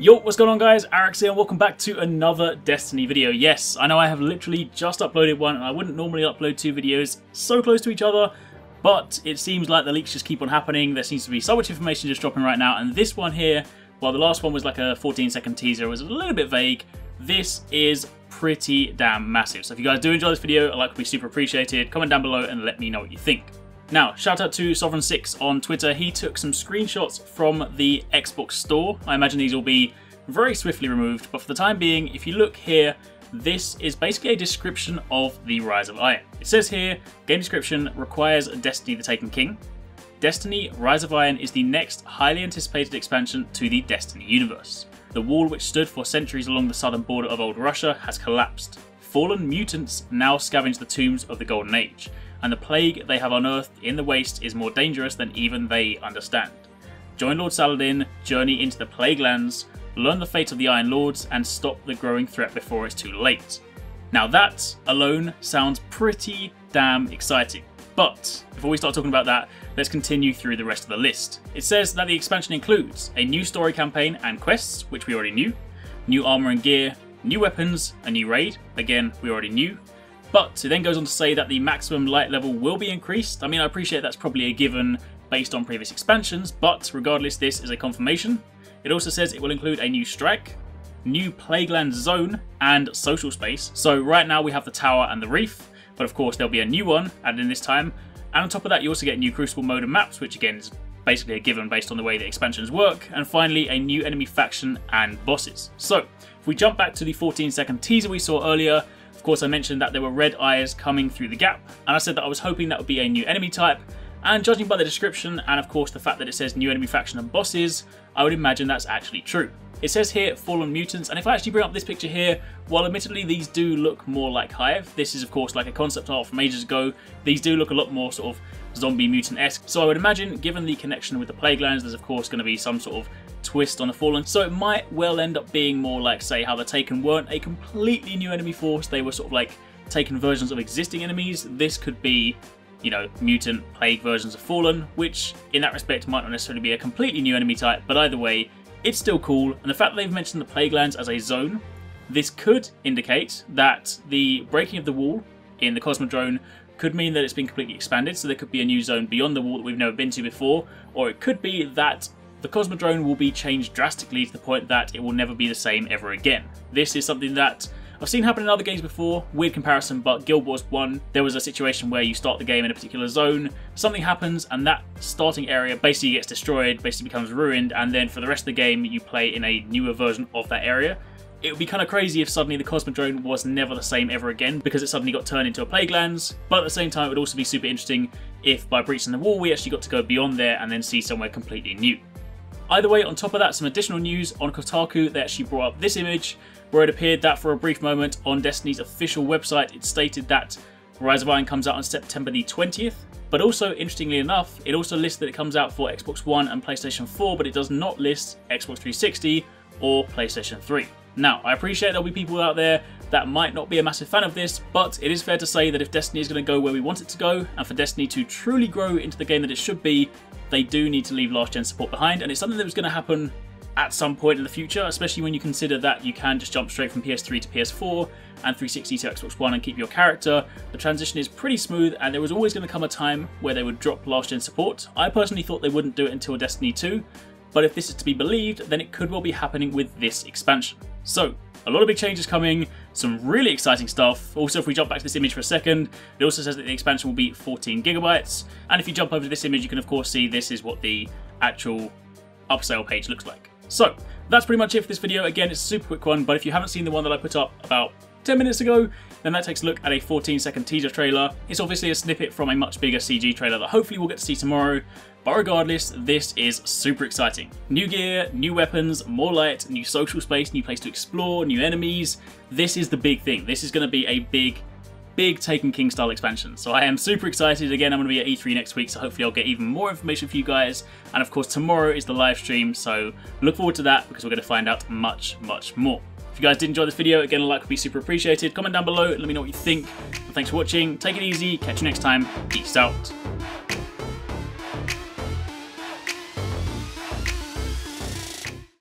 Yo, what's going on guys? Arekkz here and welcome back to another Destiny video. Yes, I know I have literally just uploaded one and I wouldn't normally upload two videos so close to each other, but it seems like the leaks just keep on happening. There seems to be so much information just dropping right now, and this one here, while the last one was like a 14-second teaser, it was a little bit vague. This is pretty damn massive. So if you guys do enjoy this video, a like would be super appreciated. Comment down below and let me know what you think. Now, shout out to Sovereign6 on Twitter. He took some screenshots from the Xbox store. I imagine these will be very swiftly removed, but for the time being, if you look here, this is basically a description of the Rise of Iron. It says here, game description requires Destiny the Taken King. Destiny Rise of Iron is the next highly anticipated expansion to the Destiny universe. The wall which stood for centuries along the southern border of old Russia has collapsed. Fallen mutants now scavenge the tombs of the Golden Age, and the plague they have unearthed in the waste is more dangerous than even they understand. Join Lord Saladin, journey into the Plaguelands, learn the fate of the Iron Lords, and stop the growing threat before it's too late. Now that alone sounds pretty damn exciting. But before we start talking about that, let's continue through the rest of the list. It says that the expansion includes a new story campaign and quests, which we already knew, new armor and gear, new weapons, a new raid, again we already knew. But it then goes on to say that the maximum light level will be increased. I mean, I appreciate that's probably a given based on previous expansions, but regardless, this is a confirmation. It also says it will include a new strike, new Plaguelands zone, and social space. So right now we have the tower and the reef, but of course there'll be a new one added in this time. And on top of that, you also get new Crucible mode and maps, which again is basically a given based on the way the expansions work. And finally, a new enemy faction and bosses. So if we jump back to the 14-second teaser we saw earlier, of course I mentioned that there were red eyes coming through the gap, and I said that I was hoping that would be a new enemy type, and judging by the description and of course the fact that it says new enemy faction and bosses, I would imagine that's actually true. It says here fallen mutants, and if I actually bring up this picture here, while admittedly these do look more like Hive, this is of course like a concept art from ages ago, these do look a lot more sort of zombie mutant-esque. So I would imagine, given the connection with the Plaguelands, there's of course going to be some sort of twist on the Fallen, so it might well end up being more like, say, how the Taken weren't a completely new enemy force, they were sort of like Taken versions of existing enemies. This could be, you know, mutant plague versions of Fallen, which in that respect might not necessarily be a completely new enemy type, but either way, it's still cool. And the fact that they've mentioned the Plaguelands as a zone, this could indicate that the breaking of the wall in the Cosmodrome could mean that it's been completely expanded, so there could be a new zone beyond the wall that we've never been to before, or it could be that the Cosmodrome will be changed drastically to the point that it will never be the same ever again. This is something that I've seen happen in other games before, weird comparison, but Guild Wars 1, there was a situation where you start the game in a particular zone, something happens and that starting area basically gets destroyed, basically becomes ruined, and then for the rest of the game you play in a newer version of that area. It would be kind of crazy if suddenly the Cosmodrome was never the same ever again because it suddenly got turned into a Plaguelands, but at the same time it would also be super interesting if by breaching the wall we actually got to go beyond there and then see somewhere completely new. Either way, on top of that, some additional news on Kotaku. They actually brought up this image where it appeared that for a brief moment on Destiny's official website it stated that Rise of Iron comes out on September the 20th, but also, interestingly enough, it also lists that it comes out for Xbox One and PlayStation 4, but it does not list Xbox 360 or PlayStation 3. Now, I appreciate there'll be people out there that might not be a massive fan of this, but it is fair to say that if Destiny is going to go where we want it to go, and for Destiny to truly grow into the game that it should be, they do need to leave last-gen support behind, and it's something that was going to happen at some point in the future, especially when you consider that you can just jump straight from PS3 to PS4 and 360 to Xbox One and keep your character. The transition is pretty smooth, and there was always going to come a time where they would drop last-gen support. I personally thought they wouldn't do it until Destiny 2, but if this is to be believed, then it could well be happening with this expansion. So, a lot of big changes coming, some really exciting stuff. Also, if we jump back to this image for a second, it also says that the expansion will be 14 gigabytes. And if you jump over to this image, you can of course see this is what the actual upsell page looks like. So, that's pretty much it for this video. Again, it's a super quick one, but if you haven't seen the one that I put up about 10 minutes ago, then that takes a look at a 14-second teaser trailer. It's obviously a snippet from a much bigger CG trailer that hopefully we'll get to see tomorrow, but regardless, this is super exciting. New gear, new weapons, more light, new social space, new place to explore, new enemies. This is the big thing. This is going to be a big Taken King style expansion. So I am super excited. Again, I'm going to be at E3 next week, so hopefully I'll get even more information for you guys. And of course, tomorrow is the live stream, so look forward to that because we're going to find out much more. If you guys did enjoy this video, again, a like would be super appreciated. Comment down below, let me know what you think. And thanks for watching. Take it easy. Catch you next time. Peace out.